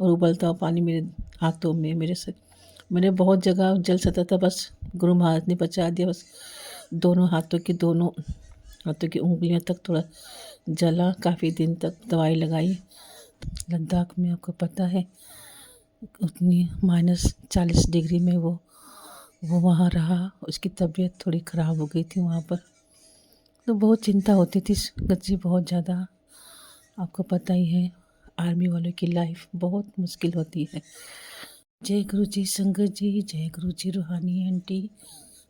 और उबलता हुआ पानी मेरे हाथों में, मेरे से मैंने बहुत जगह जल सता था, बस गुरु महाराज ने बचा दिया। बस दोनों हाथों की उँगलियों तक थोड़ा जला, काफ़ी दिन तक दवाई लगाई। लद्दाख में आपको पता है उतनी -40 डिग्री में वो वहाँ रहा। उसकी तबीयत थोड़ी ख़राब हो गई थी वहाँ पर, तो बहुत चिंता होती थी गज्जी, बहुत ज़्यादा। आपको पता ही है आर्मी वालों की लाइफ बहुत मुश्किल होती है। जय गुरु जी संगत जी, जय गुरु जी रूहानी आंटी।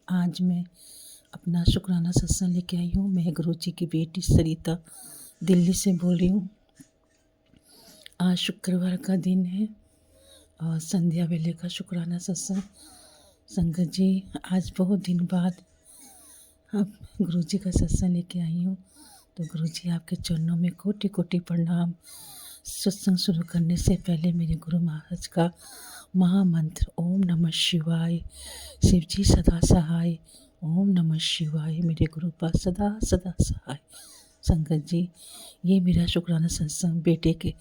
आज मैं अपना शुक्राना सत्संग लेके आई हूँ। मैं गुरु जी की बेटी सरिता दिल्ली से बोल रही हूँ। आज शुक्रवार का दिन है और संध्या वेले का शुक्राना सत्संग। संगत जी, आज बहुत दिन बाद अब गुरु जी का सत्संग लेके आई हूँ, तो गुरु जी आपके चरणों में कोटि कोटि प्रणाम। सत्संग शुरू करने से पहले मेरे गुरु महाराज का महामंत्र ओम नमः शिवाय, शिव जी सदा सहाय, ओम नमः शिवाय, मेरे गुरु पास सदा सदा सहाय। संगत जी, ये मेरा शुक्राना सत्संग बेटे के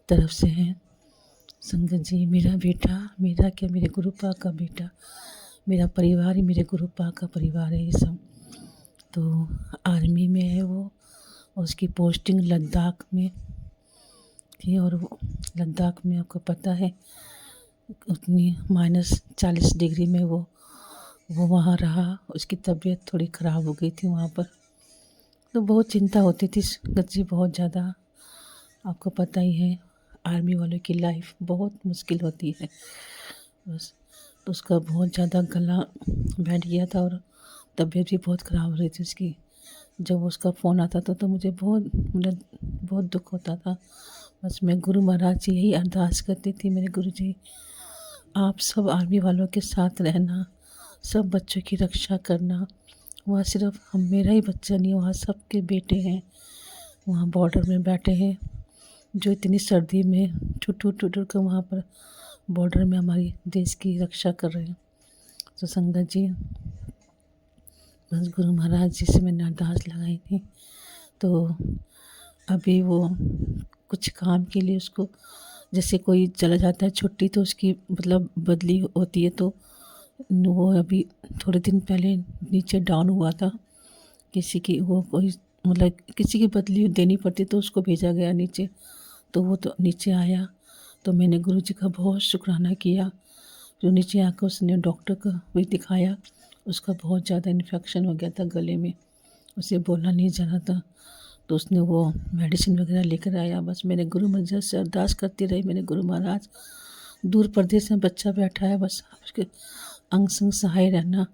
तरफ से है। संगत जी, मेरा बेटा, मेरा क्या, मेरे गुरु पा का बेटा, मेरा परिवार ही मेरे गुरु पा का परिवार है। ये सब तो आर्मी में है वो, उसकी पोस्टिंग लद्दाख में थी, और वो लद्दाख में आपको पता है उतनी -40 डिग्री में वो वहाँ रहा। उसकी तबीयत थोड़ी ख़राब हो गई थी वहाँ पर, तो बहुत चिंता होती थी गज्जी, बहुत ज़्यादा। आपको पता ही है आर्मी वालों की लाइफ बहुत मुश्किल होती है। बस तो उसका बहुत ज़्यादा गला बैठ गया था और तबीयत भी बहुत ख़राब हो रही थी उसकी। जब उसका फ़ोन आता था तो मुझे बहुत दुख होता था। बस मैं गुरु महाराज जी यही अरदास करती थी, मेरे गुरु जी आप सब आर्मी वालों के साथ रहना, सब बच्चों की रक्षा करना। वहाँ सिर्फ हम मेरा ही बच्चा नहीं, वहाँ सबके बेटे हैं, वहाँ बॉर्डर में बैठे हैं, जो इतनी सर्दी में टूट कर वहाँ पर बॉर्डर में हमारी देश की रक्षा कर रहे हैं। तो संगत जी, बस गुरु महाराज जी से मैंने अरदास लगाई थी। तो अभी वो कुछ काम के लिए उसको, जैसे कोई चला जाता है छुट्टी तो उसकी मतलब बदली होती है, तो वो अभी थोड़े दिन पहले नीचे डाउन हुआ था। किसी की वो कोई मतलब किसी की बदली देनी पड़ती तो उसको भेजा गया नीचे, तो वो तो नीचे आया। तो मैंने गुरु जी का बहुत शुक्राना किया। जो नीचे आकर उसने डॉक्टर को भी दिखाया, उसका बहुत ज़्यादा इन्फेक्शन हो गया था गले में, उसे बोलना नहीं जाना था। तो उसने वो मेडिसिन वगैरह लेकर आया। बस मैंने गुरु महाराज से अरदास करती रही, मैंने गुरु महाराज दूर प्रदेश में बच्चा बैठा है, बस उसके अंग संग सहाय रहना।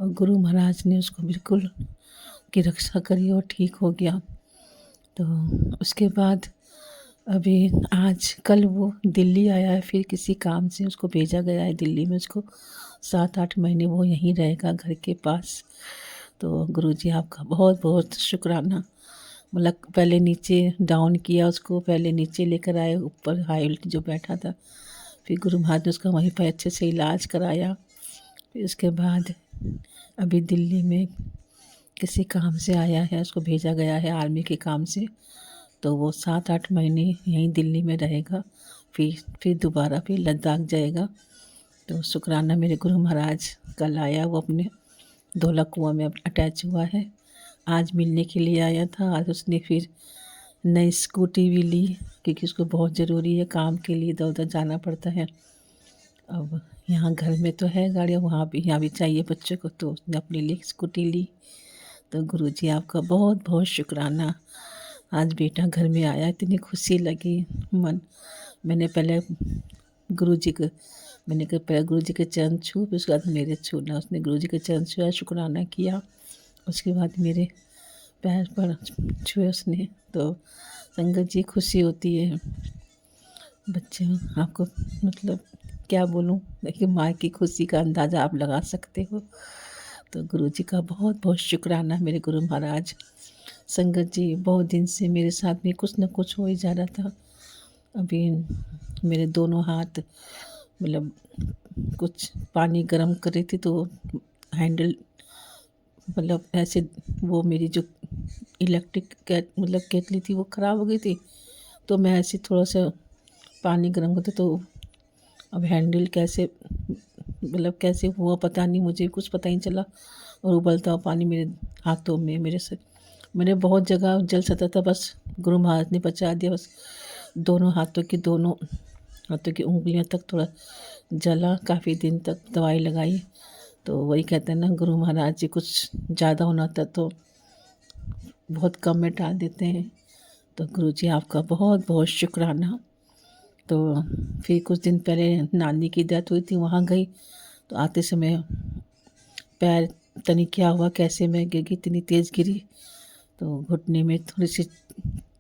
और गुरु महाराज ने उसको बिल्कुल की रक्षा करी और ठीक हो गया। तो उसके बाद अभी आज कल वो दिल्ली आया है, फिर किसी काम से उसको भेजा गया है दिल्ली में। उसको 7-8 महीने वो यहीं रहेगा घर के पास। तो गुरुजी आपका बहुत बहुत शुक्राना। मतलब पहले नीचे डाउन किया उसको, पहले नीचे लेकर आए, ऊपर हाई उल्टी जो बैठा था, फिर गुरु महाराज ने उसका वहीं पर अच्छे से इलाज कराया। फिर उसके बाद अभी दिल्ली में किसी काम से आया है, उसको भेजा गया है आर्मी के काम से, तो वो 7-8 महीने यहीं दिल्ली में रहेगा। फिर दोबारा फिर लद्दाख जाएगा। तो शुक्राना मेरे गुरु महाराज कल आया, वो अपने धौला कुआं में अटैच हुआ है। आज मिलने के लिए आया था। आज उसने फिर नई स्कूटी भी ली, क्योंकि उसको बहुत ज़रूरी है, काम के लिए इधर उधर जाना पड़ता है। अब यहाँ घर में तो है गाड़ियाँ, वहाँ भी यहाँ भी चाहिए बच्चों को, तो उसने अपने लिए स्कूटी ली। तो गुरुजी आपका बहुत बहुत शुक्राना। आज बेटा घर में आया, इतनी खुशी लगी मन। मैंने पहले गुरुजी को मैंने कहा पहले गुरुजी के चरण छू, फिर उसके बाद मेरे छूना। उसने गुरुजी के चरण छुआ, शुक्राना किया, उसके बाद मेरे पैर पर छुए उसने। तो संगत जी खुशी होती है बच्चे, आपको मतलब क्या बोलूँ, देखिए माँ की खुशी का अंदाज़ा आप लगा सकते हो। तो गुरुजी का बहुत बहुत शुक्राना मेरे गुरु महाराज। संगत जी, बहुत दिन से मेरे साथ में कुछ न कुछ हो ही जा रहा था। अभी मेरे दोनों हाथ मतलब कुछ पानी गर्म कर रही थी, तो हैंडल मतलब ऐसे, वो मेरी जो इलेक्ट्रिक केतली थी वो ख़राब हो गई थी। तो मैं ऐसे थोड़ा सा पानी गर्म होता तो अब हैंडल कैसे, मतलब कैसे हुआ पता नहीं, मुझे कुछ पता ही नहीं चला। और उबलता हुआ पानी मेरे हाथों में, मेरे से मैंने बहुत जगह जल सका था, बस गुरु महाराज ने बचा दिया। बस दोनों हाथों की उंगलियों तक थोड़ा जला, काफ़ी दिन तक दवाई लगाई। तो वही कहते हैं ना, गुरु महाराज जी कुछ ज़्यादा होना था तो बहुत कम में डाल देते हैं। तो गुरु जी आपका बहुत बहुत शुक्राना। तो फिर कुछ दिन पहले नानी की डेथ हुई थी, वहाँ गई तो आते समय पैर पता नहीं क्या हुआ, कैसे मैं गिर गई, इतनी तेज़ गिरी तो घुटने में थोड़ी सी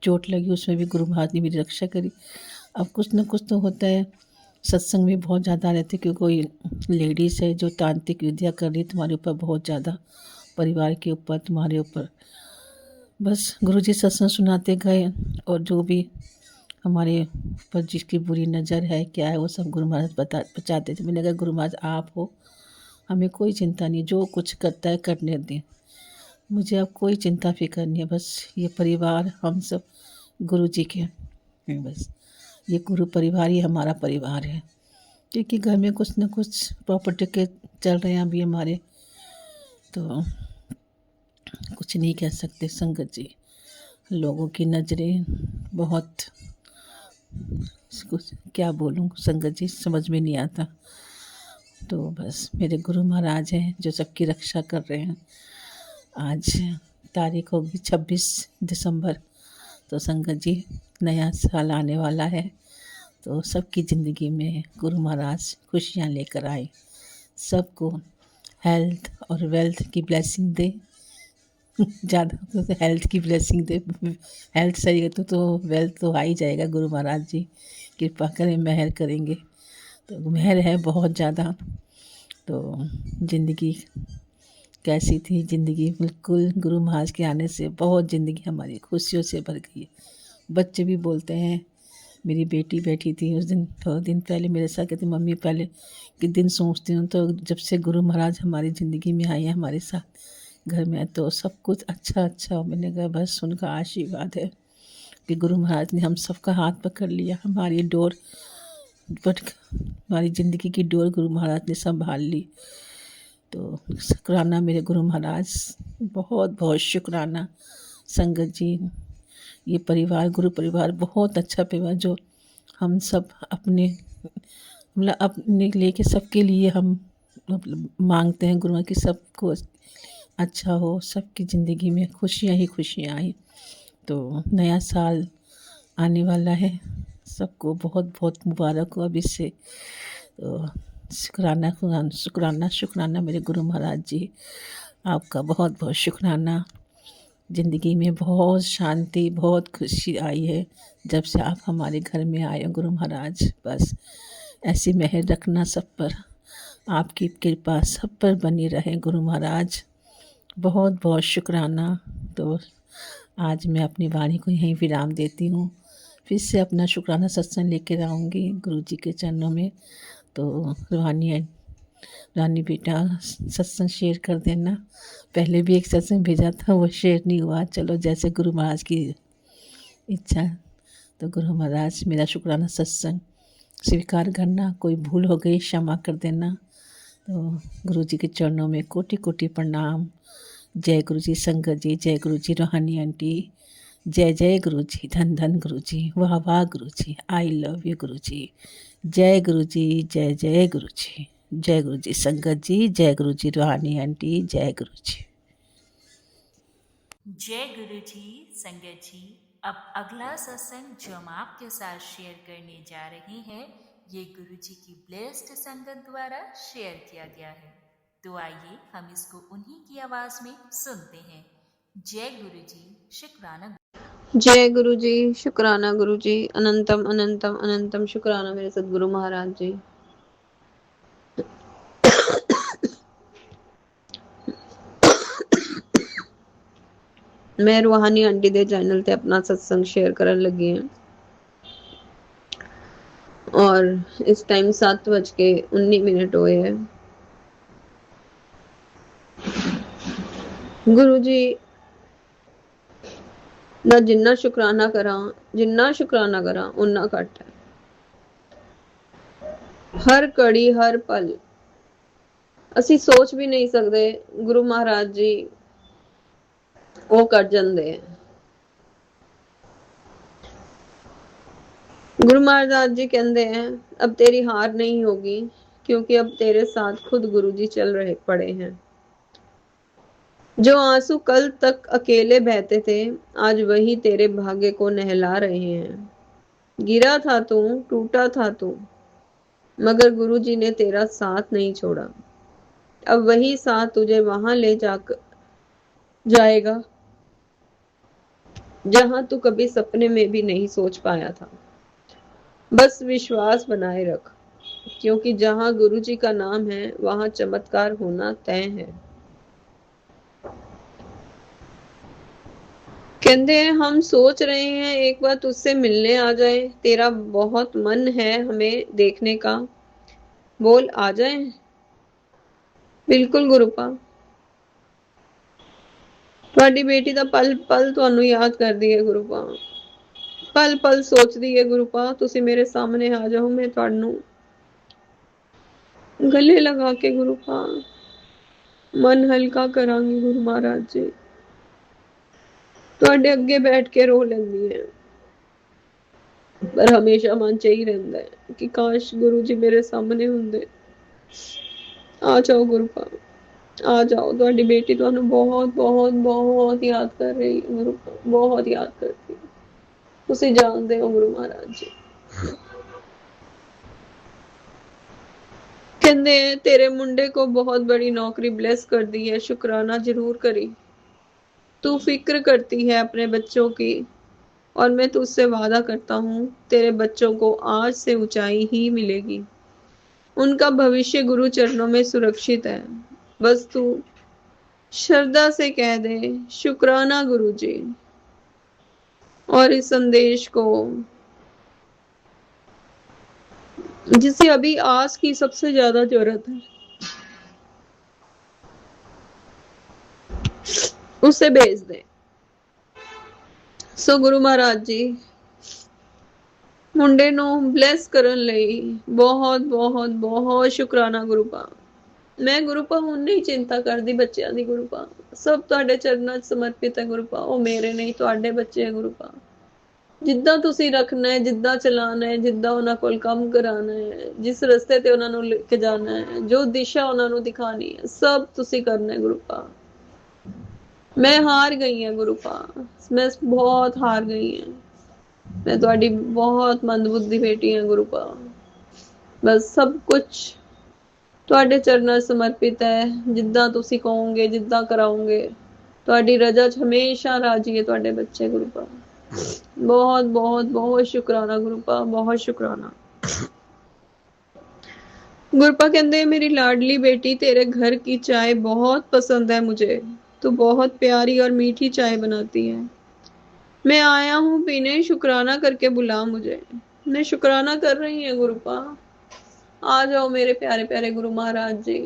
चोट लगी, उसमें भी गुरु महाराज ने मेरी रक्षा करी। अब कुछ ना कुछ तो होता है। सत्संग में बहुत ज़्यादा रहते, क्योंकि कोई लेडीज़ है जो तांत्रिक विद्या कर रही है तुम्हारे ऊपर, बहुत ज़्यादा परिवार के ऊपर, तुम्हारे ऊपर। बस गुरु जी सत्संग सुनाते गए, और जो भी हमारे ऊपर जिसकी बुरी नज़र है क्या है, वो सब गुरु महाराज बचाते थे। मैंने कहा गुरु महाराज आप हो, हमें कोई चिंता नहीं, जो कुछ करता है करने दें, मुझे अब कोई चिंता फिक्र नहीं है। बस ये परिवार हम सब गुरु जी के हैं, बस ये गुरु परिवार ही हमारा परिवार है। क्योंकि घर में कुछ न कुछ प्रॉपर्टी के चल रहे हैं अभी हमारे, तो कुछ नहीं कह सकते संगत जी। लोगों की नज़रें बहुत, कुछ क्या बोलूं संगत जी, समझ में नहीं आता। तो बस मेरे गुरु महाराज हैं जो सबकी रक्षा कर रहे हैं। आज तारीख होगी 26 दिसंबर। तो संगत जी नया साल आने वाला है, तो सबकी ज़िंदगी में गुरु महाराज खुशियाँ लेकर आए, सबको हेल्थ और वेल्थ की ब्लेसिंग दे। ज़्यादा तो हेल्थ की ब्लेसिंग दे, हेल्थ सही है तो वेल्थ तो आ ही जाएगा। गुरु महाराज जी कृपा करें, मेहर करेंगे, तो मेहर है बहुत ज़्यादा। तो ज़िंदगी कैसी थी, ज़िंदगी बिल्कुल गुरु महाराज के आने से बहुत ज़िंदगी हमारी खुशियों से भर गई है। बच्चे भी बोलते हैं, मेरी बेटी बैठी थी उस दिन, थोड़े दिन पहले मेरे साथ, कहती मम्मी पहले के दिन सोचती हूँ तो जब से गुरु महाराज हमारी ज़िंदगी में आए हैं, हमारे साथ घर में, तो सब कुछ अच्छा अच्छा। मैंने कहा बस उनका आशीर्वाद है कि गुरु महाराज ने हम सबका हाथ पकड़ लिया, हमारी डोर बट हमारी ज़िंदगी की डोर गुरु महाराज ने संभाल ली। तो शुक्राना मेरे गुरु महाराज, बहुत बहुत शुक्राना संगत जी। ये परिवार, गुरु परिवार बहुत अच्छा परिवार, जो हम सब अपने मतलब अपने लेके सबके लिए हम मतलब मांगते हैं गुरु की सबको अच्छा हो, सबकी ज़िंदगी में खुशियाँ ही खुशियाँ आए। तो नया साल आने वाला है, सबको बहुत बहुत मुबारक हो अभी से। तो शुक्राना शुक्राना शुक्राना मेरे गुरु महाराज जी, आपका बहुत बहुत शुक्राना। ज़िंदगी में बहुत शांति, बहुत खुशी आई है जब से आप हमारे घर में आए हो गुरु महाराज। बस ऐसी मेहर रखना सब पर, आपकी कृपा सब पर बनी रहे गुरु महाराज, बहुत बहुत शुक्राना। तो आज मैं अपनी वाणी को यहीं विराम देती हूँ, फिर से अपना शुक्राना सत्संग लेकर आऊँगी गुरु जी के चरणों में। तो रानी बेटा सत्संग शेयर कर देना, पहले भी एक सत्संग भेजा था वो शेयर नहीं हुआ, चलो जैसे गुरु महाराज की इच्छा। तो गुरु महाराज मेरा शुक्राना सत्संग स्वीकार करना, कोई भूल हो गई क्षमा कर देना। तो गुरु जी के चरणों में कोटि कोटि प्रणाम। जय गुरु जी संगत जी, जय गुरु जी रोहानी आंटी, जय जय गुरु जी, धन धन गुरु जी, वाह वाह गुरु जी, आई लव यू गुरु जी। जय गुरु जी, जय जय गुरु जी, जय गुरु जी संगत जी, जय गुरु जी रोहानी आंटी, जय गुरु जी। जय गुरु जी संगत जी। अब अगला सत्संग जो हम आपके साथ शेयर करने जा रहे हैं, ये गुरु जी की ब्लेस्ड संगत द्वारा शेयर किया गया है। तो आइए हम इसको उन्हीं की आवाज में सुनते हैं। जय गुरु जी, शुक्राना। जय गुरु जी, शुक्राना गुरु जी, अनंतम अनंतम अनंतम शुक्राना मेरे सदगुरु महाराज जी। मैं रूहानी आंटी दे चैनल ते अपना सत्संग शेयर करन लगी हूँ, और इस टाइम 7:19 हुए हैं। गुरु जी दा जिन्ना शुक्राना करा उन्ना घट है। ਹਰ ਘੜੀ ਹਰ ਪਲ ਅਸੀਂ ਸੋਚ ਵੀ ਨਹੀਂ ਸਕਦੇ, ਗੁਰੂ ਮਹਾਰਾਜ ਜੀ ਉਹ ਕਰ ਜਾਂਦੇ ਹੈ। गुरु महाराज जी कहते हैं अब तेरी हार नहीं होगी, क्योंकि अब तेरे साथ खुद गुरु जी चल रहे पड़े हैं। जो आंसू कल तक अकेले बहते थे, आज वही तेरे भाग्य को नहला रहे हैं। गिरा था तू, टूटा था तू, मगर गुरु जी ने तेरा साथ नहीं छोड़ा। अब वही साथ तुझे वहां ले जाकर जाएगा जहां तू कभी सपने में भी नहीं सोच पाया था। बस विश्वास बनाए रख, क्योंकि जहां गुरु जी का नाम है वहां चमत्कार होना तय है। कहते हैं हम सोच रहे हैं एक बार तुझसे मिलने आ जाए, तेरा बहुत मन है हमें देखने का, बोल आ जाए। बिल्कुल गुरुपा, ਤੁਹਾਡੀ ਬੇਟੀ ਤਾਂ ਪਲ ਪਲ ਤੁਹਾਨੂੰ ਯਾਦ ਕਰਦੀ ਹੈ ਗੁਰੂਪਾ, ਪਲ ਪਲ ਸੋਚਦੀ ਹੈ ਗੁਰੂਪਾ ਤੁਸੀਂ ਮੇਰੇ ਸਾਹਮਣੇ ਆ ਜਾਓ, ਮੈਂ ਤੁਹਾਨੂੰ गले लगा के गुरुपा मन हल्का करांगी गुरु महाराज जी, ਤੁਹਾਡੇ ਅੱਗੇ ਬੈਠ ਕੇ ਰੋ ਲੈਂਦੀ ਹੈ, ਪਰ ਹਮੇਸ਼ਾ ਮਨ ਚ ਹੀ ਰਹਿੰਦਾ ਹੈ ਕਿ ਕਾਸ਼ ਗੁਰੂ ਜੀ ਮੇਰੇ ਸਾਹਮਣੇ ਹੁੰਦੇ। ਆ ਜਾਓ ਗੁਰੂਪਾ, ਆ ਜਾਓ, ਤੁਹਾਡੀ ਬੇਟੀ ਤੁਹਾਨੂੰ ਬਹੁਤ ਬਹੁਤ ਬਹੁਤ ਯਾਦ ਕਰ ਰਹੀ ਹੈ ਗੁਰੂਪਾ, ਬਹੁਤ ਯਾਦ ਕਰਦੀ ਹੈ। ਤੁਸੀਂ ਜਾਣਦੇ ਹੋ ਗੁਰੂ ਮਹਾਰਾਜ ਜੀ कहते हैं तेरे मुंडे को बहुत बड़ी नौकरी ब्लेस कर दी है, शुक्राना जरूर करी। तू फिक्र करती है अपने बच्चों की, और मैं तुझसे वादा करता हूँ तेरे बच्चों को आज से ऊंचाई ही मिलेगी। उनका भविष्य गुरु चरणों में सुरक्षित है। बस तू श्रद्धा से कह दे शुक्राना गुरु जी, और इस संदेश को जिसे अभी आज की सबसे ज्यादा जरूरत है उसे भेज दे। सो गुरु महाराज जी ਮੁੰਡੇ ਨੂੰ ਬਲੈਸ ਕਰਨ ਲਈ ਬਹੁਤ ਬਹੁਤ ਬਹੁਤ ਸ਼ੁਕਰਾਨਾ ਗੁਰੂਪਾ। ਮੈਂ ਗੁਰੂਪਾ ਹੁਣ ਨਹੀਂ ਚਿੰਤਾ ਕਰਦੀ ਬੱਚਿਆਂ ਦੀ ਗੁਰੂਪਾ, ਸਭ ਤੁਹਾਡੇ ਚਰਨਾਂ 'ਚ ਸਮਰਪਿਤ ਹੈ ਗੁਰੂਪਾ, ਉਹ ਮੇਰੇ ਨਹੀਂ ਤੁਹਾਡੇ ਬੱਚੇ ਹੈ ਗੁਰੂਪਾ। ਜਿੱਦਾਂ ਤੁਸੀਂ ਰੱਖਣਾ ਹੈ, ਜਿੱਦਾਂ ਚਲਾਣਾ ਹੈ, ਜਿੱਦਾਂ ਉਹਨਾਂ ਕੋਲ ਕੰਮ ਕਰਾਣਾ ਹੈ, ਜਿਸ ਰਸਤੇ ਤੇ ਉਹਨਾਂ ਨੂੰ ਲੈ ਕੇ ਜਾਣਾ ਹੈ, ਜੋ ਦਿਸ਼ਾ ਉਹਨਾਂ ਨੂੰ ਦਿਖਾਣੀ ਹੈ, ਸਭ ਤੁਸੀਂ ਕਰਨਾ ਹੈ ਗੁਰੂਪਾ। ਮੈਂ ਹਾਰ ਗਈ ਹਾਂ ਗੁਰੂਪਾ, ਮੈਂ ਬਹੁਤ ਹਾਰ ਗਈ ਹਾਂ, मैं ਤੁਹਾਡੀ ਬਹੁਤ ਮੰਦਬੁੱਧੀ ਬੇਟੀ ਹਾਂ ਗੁਰੂਪਾ। ਬਸ ਸਭ ਕੁਝ ਤੁਹਾਡੇ ਚਰਨਾਂ 'ਚ ਸਮਰਪਿਤ ਹੈ, ਜਿੱਦਾਂ ਤੁਸੀਂ ਕਹੋਗੇ, ਜਿੱਦਾਂ ਕਰਾਉਂਗੇ, ਤੁਹਾਡੀ ਰਜ਼ਾ 'ਚ ਹਮੇਸ਼ਾ ਰਾਜੀ ਹੈ ਤੁਹਾਡੇ ਬੱਚੇ ਗੁਰੂਪਾ। ਬਹੁਤ ਬਹੁਤ ਬਹੁਤ ਸ਼ੁਕਰਾਨਾ ਗੁਰੂਪਾ, ਬਹੁਤ ਸ਼ੁਕਰਾਨਾ। गुरपा कहते मेरी लाडली बेटी तेरे घर की चाय बहुत पसंद है मुझे, तू बहुत प्यारी और मीठी चाय बनाती है। मैं आया हूँ पीने, शुक्राना करके बुला मुझे। मैं शुक्राना कर रही है गुरुपा, आ जाओ मेरे प्यारे प्यारे गुरु महाराज जी,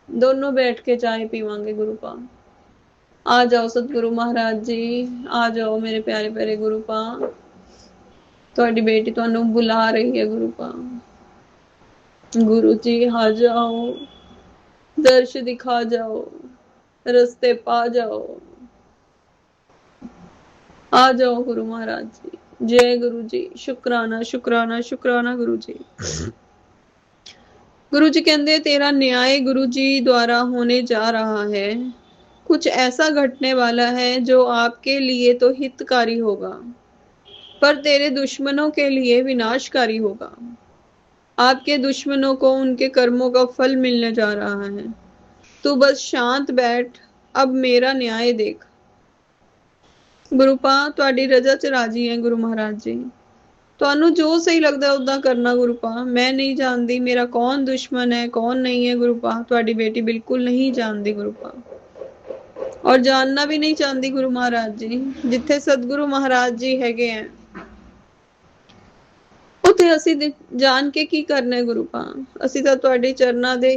दोनों बैठ के चाय पीवांगे गुरुपा। आ जाओ सतगुरु महाराज जी, आ जाओ मेरे प्यारे प्यारे गुरुपा, ਤੁਹਾਡੀ बेटी ਤੁਹਾਨੂੰ बुला रही है गुरुपा। गुरु जी आ जाओ, दर्श दिखा जाओ, रस्ते पा जाओ, आ जाओ गुरु महाराज जी। जय गुरु जी, शुक्राना शुक्राना शुक्राना गुरु जी। गुरु जी कहते तेरा न्याय गुरु जी द्वारा होने जा रहा है, कुछ ऐसा घटने वाला है जो आपके लिए तो हितकारी होगा, पर तेरे दुश्मनों के लिए विनाशकारी होगा। आपके दुश्मनों को उनके कर्मों का फल मिलने जा रहा है। तू बस शांत बैठ, अब मेरा न्याय देख। गुरुपा ਤੁਹਾਡੀ ਰਜ਼ਾ 'ਚ ਰਾਜੀ ਹੈ ਗੁਰੂ ਮਹਾਰਾਜ ਜੀ, ਤੁਹਾਨੂੰ ਜੋ ਸਹੀ ਲੱਗਦਾ ਉਦਾਂ ਕਰਨਾ ਗੁਰੂਪਾ। ਮੈਂ ਨਹੀਂ ਜਾਣਦੀ ਮੇਰਾ ਕੌਣ ਦੁਸ਼ਮਣ ਹੈ ਕੌਣ ਨਹੀਂ ਹੈ ਗੁਰੂਪਾ, ਤੁਹਾਡੀ ਬੇਟੀ ਬਿਲਕੁਲ ਨਹੀਂ ਜਾਣਦੀ ਗੁਰੂਪਾ, ਔਰ ਜਾਣਨਾ ਵੀ ਨਹੀਂ ਚਾਹੁੰਦੀ ਗੁਰੂ ਮਹਾਰਾਜ ਜੀ। ਜਿੱਥੇ ਸਤਿਗੁਰੂ ਮਹਾਰਾਜ ਜੀ ਹੈਗੇ ਆ ਉੱਥੇ ਅਸੀਂ ਜਾਣ ਕੇ ਕੀ ਕਰਨਾ ਹੈ ਗੁਰੂਪਾ, ਅਸੀਂ ਤਾਂ ਤੁਹਾਡੇ ਚਰਨਾਂ ਦੇ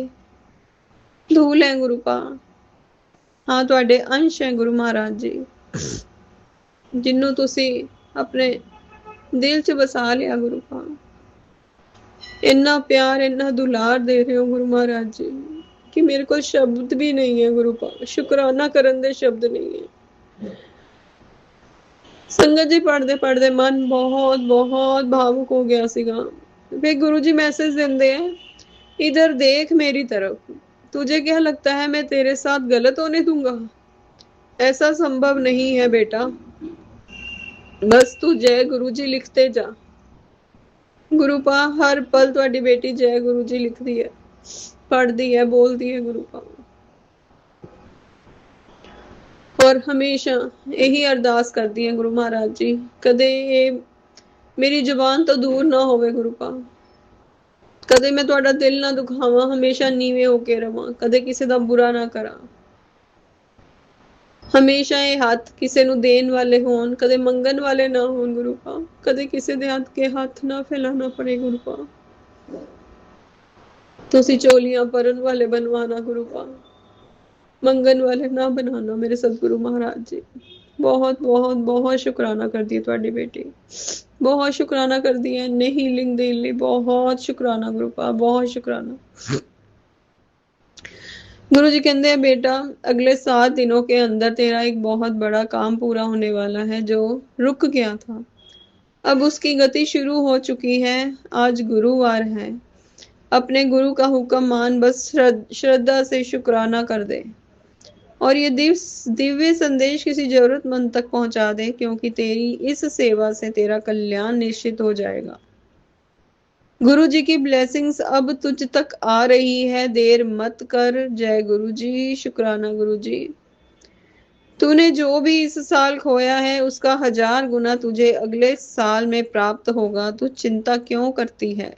ਧੂਲ ਹੈ ਗੁਰੂਪਾ। ਹਾਂ ਤੁਹਾਡੇ ਅੰਸ਼ ਹੈ ਗੁਰੂ ਮਹਾਰਾਜ ਜੀ, ਜਿਹਨੂੰ ਤੁਸੀਂ ਆਪਣੇ ਦਿਲ 'ਚ ਵਸਾ ਲਿਆ ਗੁਰੂਪਾ। ਇੰਨਾ ਪਿਆਰ, ਇੰਨਾ ਦੁਲਾਰ ਦੇ ਰਹੇ ਹੋ ਗੁਰੂ ਮਹਾਰਾਜ ਜੀ ਕਿ ਮੇਰੇ ਕੋਲ ਸ਼ਬਦ ਵੀ ਨਹੀਂ ਹੈ ਗੁਰੂ ਪਾਕ, ਸ਼ੁਕਰਾਨਾ ਕਰਨ ਦੇ ਸ਼ਬਦ ਨਹੀਂ ਹੈ। ਸੰਗਤ ਜੀ ਪੜ੍ਹਦੇ ਪੜ੍ਹਦੇ ਮਨ ਬਹੁਤ ਬਹੁਤ ਭਾਵੁਕ ਹੋ ਗਿਆ ਸੀਗਾ। फिर गुरु जी मैसेज देंदे हैं, इधर देख मेरी तरफ, तुझे क्या लगता है मैं तेरे साथ गलत होने दूंगा? ऐसा संभव नहीं है बेटा, बस तू जय गुरु जी लिखते जा। गुरु पा हर पल तुहाडी बेटी जय गुरु जी लिखदी है, पढ़दी है, बोलदी है गुरु पा, और हमेशा यही अरदास करदी है गुरु महाराज जी, कदे ये मेरी जुबान तो दूर ना होवे गुरु पा, कदे मैं तुहाडा दिल ना दुखावां, हमेशा नीवे होके रवां, कदे किसी दा बुरा ना करा, हमेशा ये हथ किसी नूं देण वाले होण, कदे मंगण वाले ना होण गुरु पा, कदे किसी दे हथ के हाथ ना फैलाना पड़े गुरु पा, तुसी चोलियां भरन वाले बनवाना गुरु पा, मंगण वाले ना बनाना मेरे सतगुरु महाराज जी। बहुत बहुत बहुत शुकराना करदी है तुहाडी बेटी, बहुत शुकराना करदी है, नहीं लिंग देन लई बहुत शुकराना गुरु पा, बहुत शुकराना। गुरु जी कहते हैं बेटा, अगले 7 दिनों के अंदर तेरा एक बहुत बड़ा काम पूरा होने वाला है जो रुक गया था, अब उसकी गति शुरू हो चुकी है। आज गुरुवार है, अपने गुरु का हुक्म मान, बस श्रद्धा से शुकराना कर दे और ये दिव्य संदेश किसी जरूरतमंद तक पहुंचा दे, क्योंकि तेरी इस सेवा से तेरा कल्याण निश्चित हो जाएगा। गुरु जी की ब्लेसिंग्स अब तुझ तक आ रही है, देर मत कर। जय गुरु जी, शुक्राना गुरु जी। तूने जो भी इस साल खोया है उसका 1000 गुना तुझे अगले साल में प्राप्त होगा, तू चिंता क्यों करती है?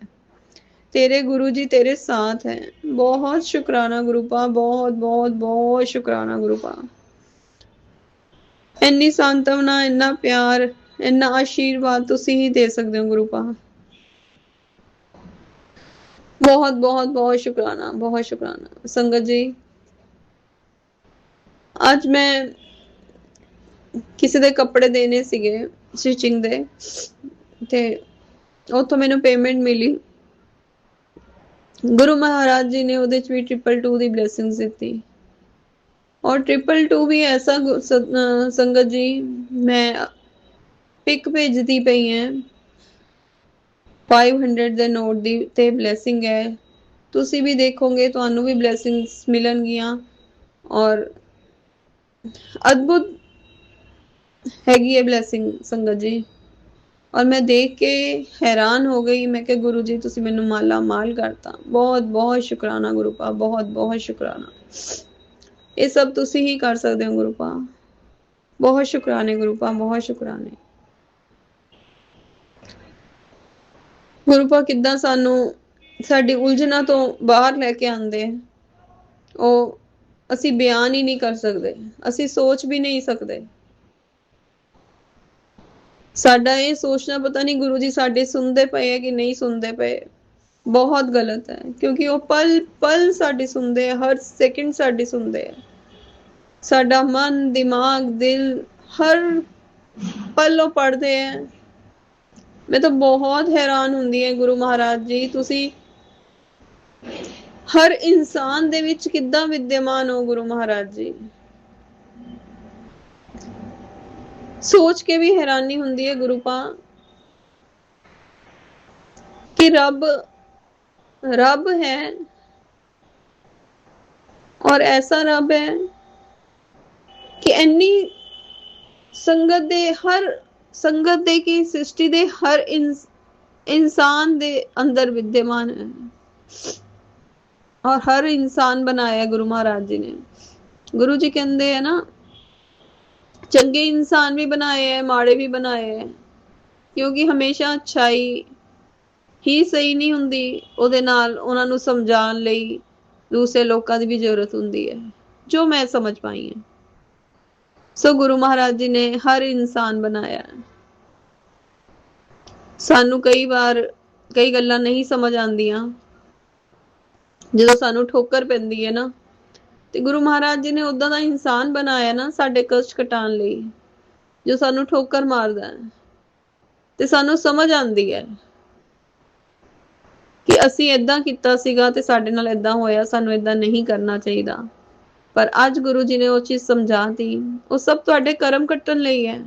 तेरे गुरु जी तेरे साथ हैं। बहुत शुक्राना गुरुपा, बहुत बहुत बहुत शुक्राना गुरुपा। ਇੰਨੀ सांत्वना, ਇੰਨਾ प्यार, ਇੰਨਾ आशीर्वाद ਤੁਸੀਂ ही दे सकते हो गुरुपा। बहुत बहुत बहुत शुक्राना, बहुत शुक्राना संगत जी। ਅੱਜ ਮੈਂ ਕਿਸੇ ਦੇ ਕੱਪੜੇ ਦੇਣੇ ਸੀਗੇ ਸਟਿਚਿੰਗ ਦੇ, ਤੇ ਉੱਥੋਂ ਮੈਨੂੰ ਪੇਮੈਂਟ ਮਿਲੀ। ਗੁਰੂ ਮਹਾਰਾਜ ਜੀ ਨੇ ਉਹਦੇ ਚ ਵੀ 222 ਦੀ ਬਲੇਸਿੰਗਸ ਦਿੱਤੀ, और 222 भी ऐसा संगत जी मैं पिक भेजती पई है 500 ਦੇ ਨੋਟ ਦੀ ਤੇ ਬਲੇਸਿੰਗ ਹੈ, ਤੁਸੀਂ ਵੀ ਦੇਖੋਗੇ ਤੁਹਾਨੂੰ ਵੀ ਬਲੇਸਿੰਗਸ ਮਿਲਣਗੀਆਂ, और अद्भुत हैगी है ब्लैसिंग संगत जी। और मैं देख के हैरान हो गई, मैं क्या गुरु जी तुसी मैनू माला माल करता। बहुत बहुत शुक्राना गुरुपा, बहुत बहुत शुक्राना। ये सब तुसी ही कर सकते हो गुरुपा, बहुत शुक्राने गुरुपा, बहुत शुक्राने। गुरुपा किद्दां सानू साडी उलझना तो बाहर लेके आंदे, ਉਹ ਅਸੀਂ ਬਿਆਨ ਹੀ ਨਹੀਂ ਕਰ ਸਕਦੇ, ਅਸੀਂ ਸੋਚ ਵੀ ਨਹੀਂ ਸਕਦੇ। ਸਾਡਾ ਇਹ ਸੋਚਣਾ ਪਤਾ ਨਹੀਂ ਗੁਰੂ ਜੀ ਸਾਡੇ ਸੁਣਦੇ ਪਏ ਹੈ ਕਿ ਨਹੀਂ ਸੁਣਦੇ ਪਏ, ਬਹੁਤ ਗਲਤ ਹੈ, ਕਿਉਂਕਿ ਉਹ ਪਲ ਪਲ ਸਾਡੀ ਸੁਣਦੇ ਹੈ, ਹਰ ਸੈਕਿੰਡ ਸਾਡੀ ਸੁਣਦੇ ਹੈ। ਸਾਡਾ ਮਨ, ਦਿਮਾਗ, ਦਿਲ ਹਰ ਪਲ ਉਹ ਪੜ੍ਹਦੇ ਹੈ। ਮੈਂ ਤਾਂ ਬਹੁਤ ਹੈਰਾਨ ਹੁੰਦੀ ਹਾਂ ਗੁਰੂ ਮਹਾਰਾਜ ਜੀ, ਤੁਸੀਂ हर इंसान दे विच किद्दां विद्यमान हो गुरु महाराज जी। सोच के भी हैरानी हुंदी है गुरुपा कि रब रब है, और ऐसा रब है कि इन्नी संगत दे हर संगत दे की सृष्टि दे हर इंसान दे अंदर विद्यमान है, और हर इंसान बनाया गुरु महाराज जी ने। गुरु जी कहते हैं ना, चंगे इंसान भी बनाए हैं, माड़े भी बनाए हैं, क्योंकि हमेशा अच्छाई ही सही नहीं हुंदी, उहदे नाल उहनां नूं समझाउण लई दूसरे लोकां दी भी जरूरत हुंदी है, जो मैं समझ पाई है। सो गुरु महाराज जी ने हर इंसान बनाया है। सानू कई बार कई गल्लां नहीं समझ आंदियां, ਜਦੋਂ ਸਾਨੂੰ ਠੋਕਰ ਪੈਂਦੀ ਹੈ ਨਾ, ਤੇ ਗੁਰੂ ਮਹਾਰਾਜ ਜੀ ਨੇ ਉਦਾਂ ਦਾ ਇਨਸਾਨ ਬਣਾਇਆ ਨਾ ਸਾਡੇ ਕਸ਼ਟ ਘਟਾਉਣ ਲਈ, ਜੋ ਸਾਨੂੰ ਠੋਕਰ ਮਾਰਦਾ ਹੈ ਤੇ ਸਾਨੂੰ ਸਮਝ ਆਉਂਦੀ ਹੈ। ਕਿ ਅਸੀਂ ਇਦਾਂ ਕੀਤਾ ਸੀਗਾ ਤੇ ਸਾਡੇ ਨਾਲ ਇਦਾਂ ਹੋਇਆ, ਸਾਨੂੰ ਇਦਾਂ ਨਹੀਂ ਕਰਨਾ ਚਾਹੀਦਾ। ਪਰ ਅੱਜ ਗੁਰੂ ਜੀ ਨੇ ਉਹ ਚੀਜ਼ ਸਮਝਾਤੀ। ਉਹ ਸਭ ਤੁਹਾਡੇ ਕਰਮ ਕੱਟਣ ਲਈ ਹੈ।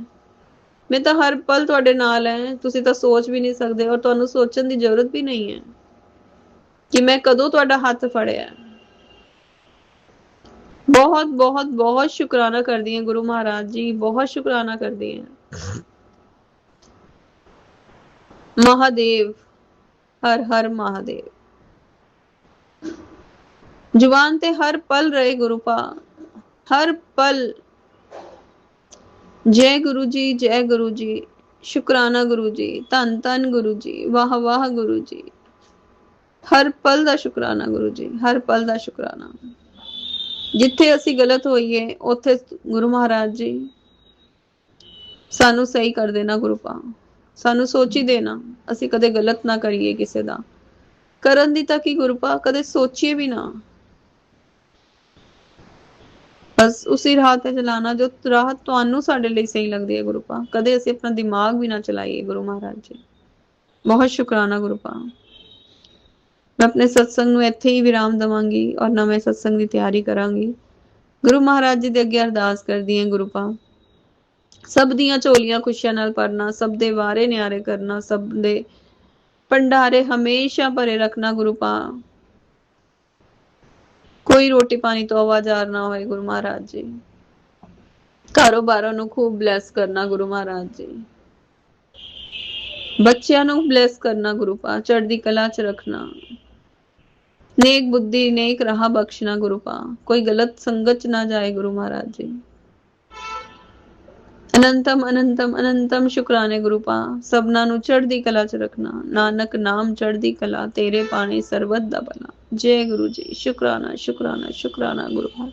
ਮੈਂ ਤਾਂ ਹਰ ਪਲ ਤੁਹਾਡੇ ਨਾਲ ਹੈ, ਤੁਸੀਂ ਤਾਂ ਸੋਚ ਵੀ ਨਹੀਂ ਸਕਦੇ, ਔਰ ਤੁਹਾਨੂੰ ਸੋਚਣ ਦੀ ਜ਼ਰੂਰਤ ਵੀ ਨਹੀਂ ਹੈ ਕਿ ਮੈਂ ਕਦੋਂ ਤੁਹਾਡਾ ਹੱਥ ਫੜਿਆ। बहुत बहुत बहुत शुक्राना करदी हैं गुरु महाराज जी, बहुत शुक्राना करदी हैं। महादेव, हर हर महादेव। जुबान ते हर पल रहे गुरु पा, हर पल जय गुरु जी, जय गुरु जी, शुक्राना गुरु जी, धन धन गुरु जी, वाह वाह गुरु जी। हर पल दा शुक्राना गुरु जी, हर पल दा शुक्राना। जिथे असी गलत होइए उथे गुरु महाराज जी सानू सही कर देना गुरु पा, सानू सोच ही देना असी कदे गलत ना करिए किसे दा। करन दी तां की गुरु पा कदे सोचिए भी ना, बस उसी राह ते चलाना जो राह तुहानू साडे लई सही लगदी है गुरु पा। कदे असी अपना दिमाग भी ना चलाइए गुरु महाराज जी। बहुत शुक्राना गुरु पा। मैं अपने सत्संग नू इत्थे ही विराम देवांगी और नवे सत्संग दी तैयारी करांगी। गुरु महाराज जी दे अगे अरदास करदी हां गुरु पा, सब दियां झोलियां खुशियां नाल भरना, सब दे वारे न्यारे करना, सब दे भंडारे हमेशा भरे रखना गुरु पा। कोई रोटी पानी तो आवाजार ना होए गुरु महाराज जी। कारोबारों नू खूब ब्लैस करना गुरु महाराज जी। बच्चियां नू ब्लैस करना गुरु पा, चढ़दी कला च रखना। नेक बुद्धि नेक राह बख्शना गुरु पा, कोई गलत संगत च ना जाए गुरु महाराज जी। अनंतम अनंतम अनंतम शुक्राने गुरु पा, सबना नू चढ़दी कला च रखना। नानक नाम चढ़दी कला, तेरे पाने सरबत दा भला। जय गुरु जी, शुक्राना शुक्राना शुक्राना गुरु पा।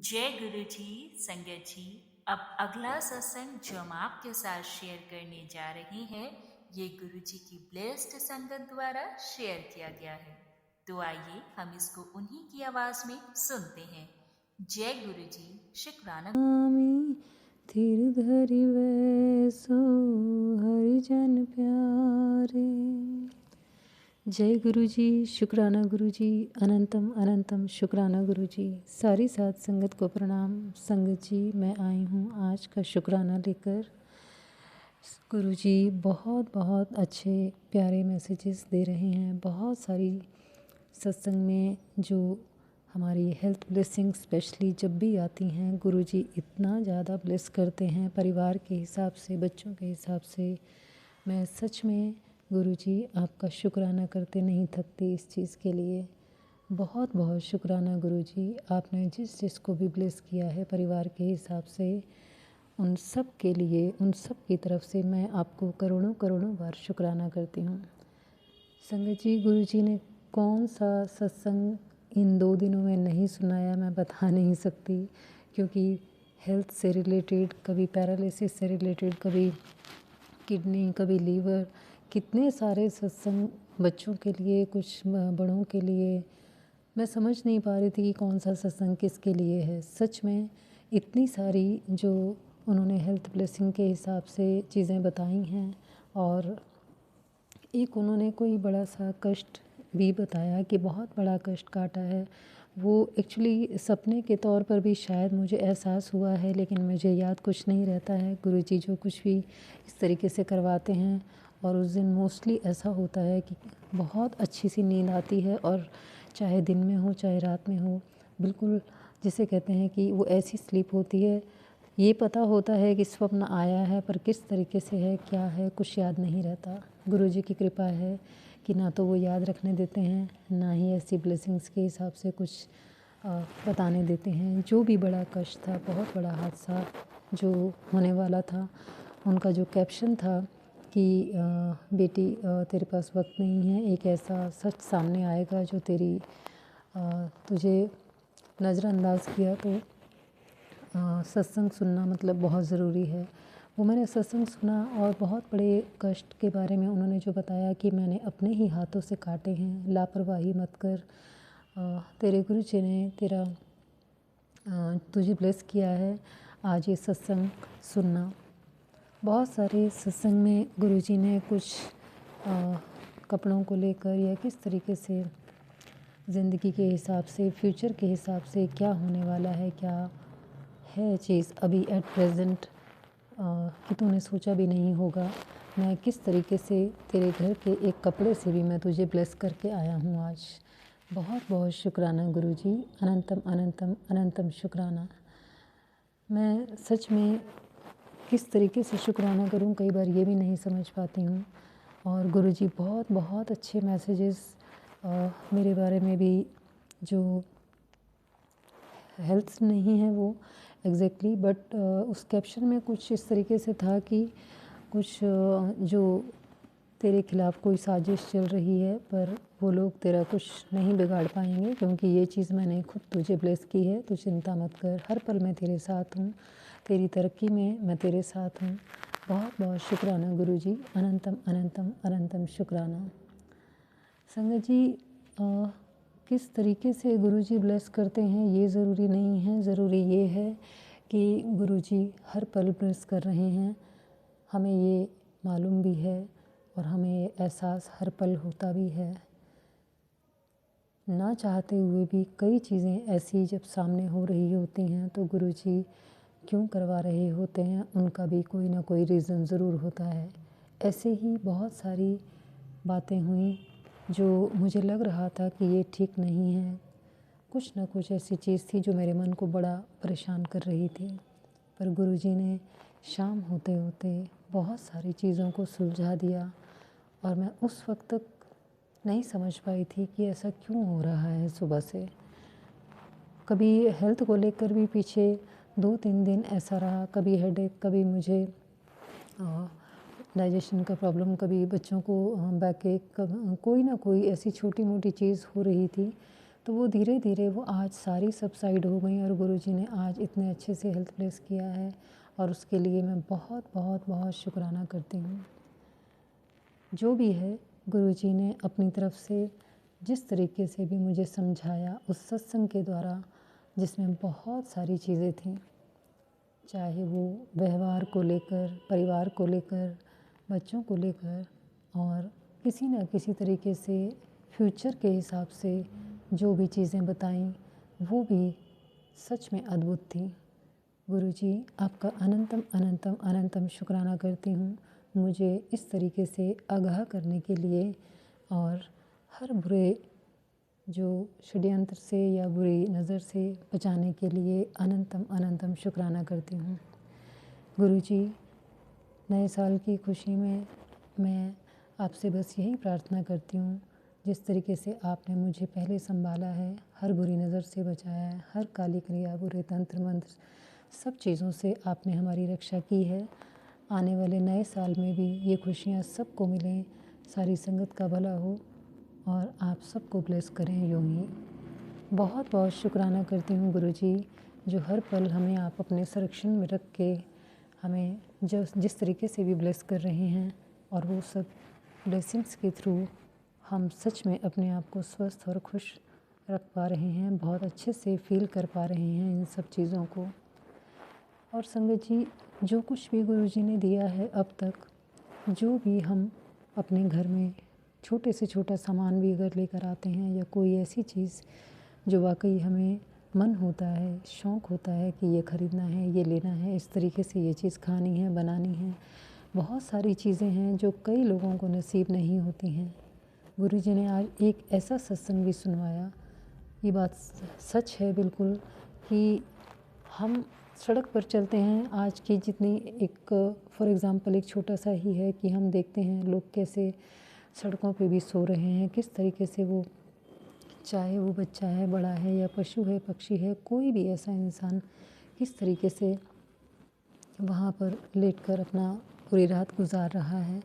जय गुरु जी। संगत जी, अब अगला सत्संग जो हम आपके साथ शेयर करने जा रहे हैं, ये गुरु जी की ब्लेस्ड संगत द्वारा शेयर किया गया है। तो आइए हम इसको उन्हीं की आवाज में सुनते हैं। जय गुरु जी, शुक्राना। थिर धरि वैसो हरिजन प्यारे। जय गुरु जी, शुक्राना गुरु जी, अनंतम अनंतम शुक्राना गुरु जी। सारी साथ संगत को प्रणाम। संगत जी, मैं आई हूँ आज का शुक्राना लेकर। गुरु जी बहुत बहुत अच्छे प्यारे मैसेजेस दे रहे हैं। बहुत सारी सत्संग में जो हमारी हेल्थ ब्लेसिंग स्पेशली जब भी आती हैं, गुरुजी इतना ज़्यादा ब्लेस करते हैं परिवार के हिसाब से, बच्चों के हिसाब से। मैं सच में गुरुजी आपका शुक्राना करते नहीं थकती इस चीज़ के लिए। बहुत बहुत शुक्राना गुरुजी, आपने जिस जिसको भी ब्लेस किया है परिवार के हिसाब से, उन सब के लिए, उन सब की तरफ से मैं आपको करोड़ों करोड़ों बार शुक्राना करती हूँ। संगत जी, गुरुजी ने कौन सा सत्संग इन 2 दिनों में नहीं सुनाया मैं बता नहीं सकती, क्योंकि हेल्थ से रिलेटेड, कभी पैरालिसिस से रिलेटेड, कभी किडनी, कभी लीवर, कितने सारे सत्संग बच्चों के लिए, कुछ बड़ों के लिए। मैं समझ नहीं पा रही थी कि कौन सा सत्संग किसके लिए है। सच में इतनी सारी जो उन्होंने हेल्थ ब्लेसिंग के हिसाब से चीज़ें बताई हैं, और एक उन्होंने कोई बड़ा सा कष्ट भी बताया कि बहुत बड़ा कष्ट काटा है। वो एक्चुअली सपने के तौर पर भी शायद मुझे एहसास हुआ है, लेकिन मुझे याद कुछ नहीं रहता है। गुरुजी जो कुछ भी इस तरीके से करवाते हैं, और उस दिन मोस्टली ऐसा होता है कि बहुत अच्छी सी नींद आती है, और चाहे दिन में हो चाहे रात में हो, बिल्कुल जिसे कहते हैं कि वो ऐसी स्लीप होती है, ये पता होता है कि स्वप्न आया है, पर किस तरीके से है, क्या है, कुछ याद नहीं रहता। गुरुजी की कृपा है कि ना तो वो याद रखने देते हैं, ना ही ऐसी ब्लेसिंग्स के हिसाब से कुछ बताने देते हैं। जो भी बड़ा कष्ट था, बहुत बड़ा हादसा जो होने वाला था, उनका जो कैप्शन था कि बेटी तेरे पास वक्त नहीं है, एक ऐसा सच सामने आएगा जो तेरी तुझे नज़रअंदाज किया, तो सत्संग सुनना मतलब बहुत ज़रूरी है। वो मैंने सत्संग सुना, और बहुत बड़े कष्ट के बारे में उन्होंने जो बताया कि मैंने अपने ही हाथों से काटे हैं, लापरवाही मत कर, तेरे गुरु जी ने तेरा तुझे ब्लेस किया है, आज ये सत्संग सुनना। बहुत सारे सत्संग में गुरुजी ने कुछ कपड़ों को लेकर या किस तरीके से ज़िंदगी के हिसाब से, फ्यूचर के हिसाब से क्या होने वाला है, क्या है चीज़ अभी एट प्रेजेंट कि तूने सोचा भी नहीं होगा। मैं किस तरीके से तेरे घर के एक कपड़े से भी मैं तुझे ब्लेस करके आया हूँ आज। बहुत बहुत शुक्राना गुरुजी, अनंतम अनंतम अनंतम शुक्राना। मैं सच में किस तरीके से शुक्राना करूँ कई बार ये भी नहीं समझ पाती हूँ। और गुरुजी बहुत बहुत अच्छे मैसेजेस मेरे बारे में भी, जो हेल्थ नहीं है वो एग्जैक्टली बट उस कैप्शन में कुछ इस तरीके से था कि कुछ जो तेरे खिलाफ़ कोई साजिश चल रही है पर वो लोग तेरा कुछ नहीं बिगाड़ पाएंगे, क्योंकि ये चीज़ मैंने खुद तुझे ब्लेस की है। तू चिंता मत कर, हर पल मैं तेरे साथ हूँ, तेरी तरक्की में मैं तेरे साथ हूँ। बहुत बहुत शुक्राना गुरुजी, अनंतम अनंतम अनंतम शुक्राना। संगत जी, किस तरीके से गुरुजी ब्लेस करते हैं ये ज़रूरी नहीं है, ज़रूरी ये है कि गुरुजी हर पल ब्लेस कर रहे हैं। हमें ये मालूम भी है और हमें ये एहसास हर पल होता भी है। ना चाहते हुए भी कई चीज़ें ऐसी जब सामने हो रही होती हैं तो गुरुजी क्यों करवा रहे होते हैं, उनका भी कोई ना कोई रीज़न ज़रूर होता है। ऐसे ही बहुत सारी बातें हुई जो मुझे लग रहा था कि ये ठीक नहीं है। कुछ ना कुछ ऐसी चीज़ थी जो मेरे मन को बड़ा परेशान कर रही थी, पर गुरुजी ने शाम होते होते बहुत सारी चीज़ों को सुलझा दिया। और मैं उस वक्त तक नहीं समझ पाई थी कि ऐसा क्यों हो रहा है। सुबह से कभी हेल्थ को लेकर भी पीछे 2-3 दिन ऐसा रहा, कभी हेडेक, कभी मुझे डाइजेशन का प्रॉब्लम, कभी बच्चों को बैक एक, कोई ना कोई ऐसी छोटी मोटी चीज़ हो रही थी। तो वो धीरे धीरे वो आज सारी सबसाइड हो गई और गुरुजी ने आज इतने अच्छे से हेल्थ ब्लेस किया है और उसके लिए मैं बहुत बहुत बहुत शुक्राना करती हूँ। जो भी है, गुरुजी ने अपनी तरफ से जिस तरीके से भी मुझे समझाया उस सत्संग के द्वारा, जिसमें बहुत सारी चीज़ें थीं, चाहे वो व्यवहार को लेकर, परिवार को लेकर, बच्चों को लेकर और किसी न किसी तरीके से फ्यूचर के हिसाब से जो भी चीज़ें बताईं वो भी सच में अद्भुत थी। गुरुजी, आपका अनंतम अनंतम अनंतम शुक्राना करती हूँ मुझे इस तरीके से आगाह करने के लिए और हर बुरे जो षड्यंत्र से या बुरी नज़र से बचाने के लिए अनंतम अनंतम शुक्राना करती हूँ। गुरुजी, नए साल की खुशी में मैं आपसे बस यही प्रार्थना करती हूँ, जिस तरीके से आपने मुझे पहले संभाला है, हर बुरी नज़र से बचाया है, हर काली क्रिया, बुरे तंत्र मंत्र, सब चीज़ों से आपने हमारी रक्षा की है। आने वाले नए साल में भी ये खुशियाँ सबको मिलें, सारी संगत का भला हो और आप सबको ब्लेस करें यूँ ही। बहुत बहुत शुक्राना करती हूँ गुरुजी, जो हर पल हमें आप अपने संरक्षण में रख के हमें जिस तरीके से भी ब्लेस कर रहे हैं और वो सब ब्लेसिंग्स के थ्रू हम सच में अपने आप को स्वस्थ और खुश रख पा रहे हैं, बहुत अच्छे से फील कर पा रहे हैं इन सब चीज़ों को। और संगत जी, जो कुछ भी गुरुजी ने दिया है अब तक, जो भी हम अपने घर में छोटे से छोटा सामान भी अगर लेकर आते हैं या कोई ऐसी चीज़ जो वाकई हमें मन होता है, शौक़ होता है कि ये ख़रीदना है, ये लेना है, इस तरीके से ये चीज़ खानी है, बनानी है, बहुत सारी चीज़ें हैं जो कई लोगों को नसीब नहीं होती हैं। गुरुजी ने आज एक ऐसा सत्संग भी सुनवाया, ये बात सच है बिल्कुल, कि हम सड़क पर चलते हैं आज की जितनी, एक फॉर एग्ज़ाम्पल एक छोटा सा ही है कि हम देखते हैं लोग कैसे सड़कों पे भी सो रहे हैं, किस तरीके से वो, चाहे वो बच्चा है, बड़ा है या पशु है, पक्षी है, कोई भी ऐसा इंसान किस तरीके से वहाँ पर लेटकर अपना पूरी रात गुजार रहा है।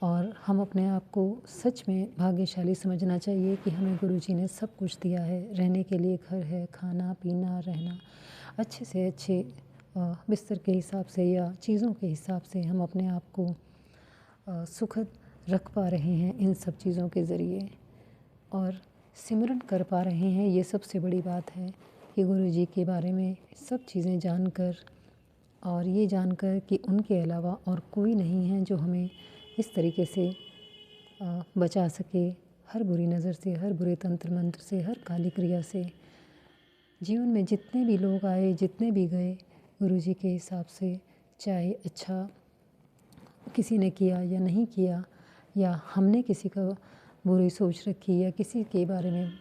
और हम अपने आप को सच में भाग्यशाली समझना चाहिए कि हमें गुरुजी ने सब कुछ दिया है, रहने के लिए घर है, खाना पीना रहना, अच्छे से अच्छे बिस्तर के हिसाब से या चीज़ों के हिसाब से हम अपने आप को सुखद रख पा रहे हैं इन सब चीज़ों के ज़रिए और सिमरन कर पा रहे हैं। ये सबसे बड़ी बात है कि गुरुजी के बारे में सब चीज़ें जानकर और ये जानकर कि उनके अलावा और कोई नहीं है जो हमें इस तरीके से बचा सके हर बुरी नज़र से, हर बुरे तंत्र मंत्र से, हर काली क्रिया से। जीवन में जितने भी लोग आए, जितने भी गए, गुरुजी के हिसाब से, चाहे अच्छा किसी ने किया या नहीं किया, या हमने किसी का बुरी सोच रखी, या किसी के बारे में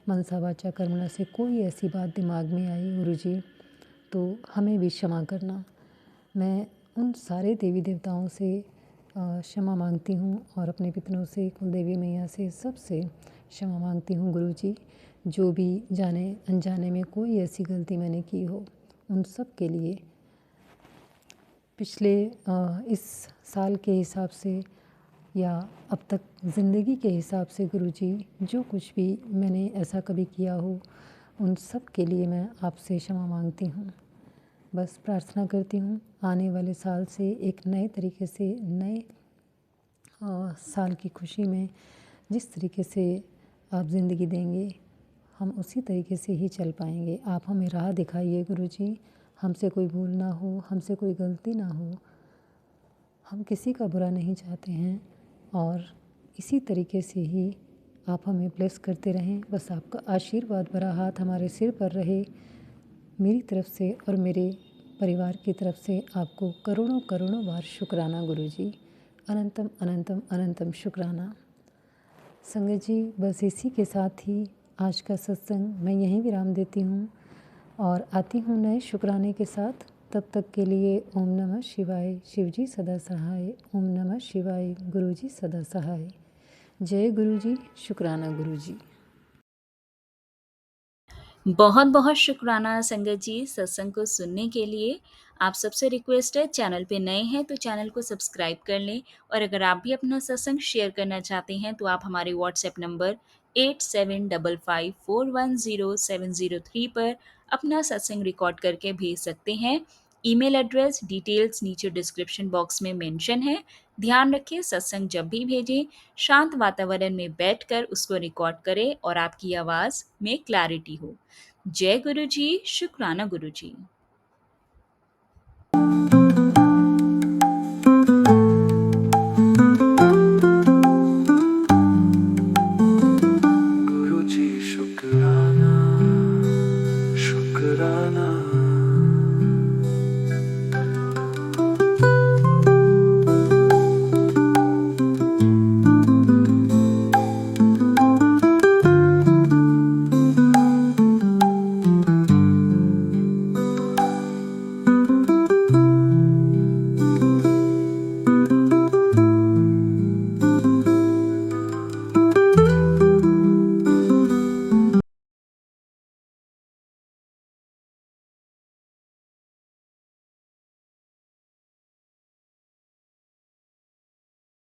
मनसा वाचा कर्मणा से कोई ऐसी बात दिमाग में आई गुरुजी, तो हमें भी क्षमा करना। मैं उन सारे देवी देवताओं से क्षमा मांगती हूँ, और अपने पितरों से, कुलदेवी मैया से, सबसे क्षमा मांगती हूँ गुरुजी। जो भी जाने अनजाने में कोई ऐसी गलती मैंने की हो, उन सब के लिए पिछले इस साल के हिसाब से या अब तक ज़िंदगी के हिसाब से गुरुजी, जो कुछ भी मैंने ऐसा कभी किया हो, उन सब के लिए मैं आपसे क्षमा मांगती हूँ। बस प्रार्थना करती हूँ आने वाले साल से एक नए तरीके से, नए साल की खुशी में जिस तरीके से आप ज़िंदगी देंगे, हम उसी तरीके से ही चल पाएंगे। आप हमें राह दिखाइए गुरुजी, हमसे कोई भूल ना हो, हमसे कोई गलती ना हो। हम किसी का बुरा नहीं चाहते हैं, और इसी तरीके से ही आप हमें ब्लेस करते रहें। बस आपका आशीर्वाद भरा हाथ हमारे सिर पर रहे। मेरी तरफ से और मेरे परिवार की तरफ से आपको करोड़ों करोड़ों बार शुक्राना गुरुजी। अनंतम अनंतम अनंतम शुक्राना। संगत जी, बस इसी के साथ ही आज का सत्संग मैं यहीं विराम देती हूँ, और आती हूँ नए शुक्राने के साथ। तब तक के लिए ओम नमः शिवाय। शिवजी सदा सहाय। ओम नमः शिवाय। गुरुजी सदा सहाय। जय गुरुजी। शुक्राना गुरुजी। बहुत बहुत शुक्राना संगत जी सत्संग को सुनने के लिए। आप सबसे रिक्वेस्ट है, चैनल पे नए हैं तो चैनल को सब्सक्राइब कर लें, और अगर आप भी अपना सत्संग शेयर करना चाहते हैं तो आप हमारे व्हाट्सएप नंबर 8755410703 पर अपना सत्संग रिकॉर्ड करके भेज सकते हैं। ईमेल एड्रेस डिटेल्स नीचे डिस्क्रिप्शन बॉक्स में मेंशन है। ध्यान रखें, सत्संग जब भी भेजें शांत वातावरण में बैठकर उसको रिकॉर्ड करें और आपकी आवाज़ में क्लैरिटी हो। जय गुरु जी। शुक्राना गुरु जी।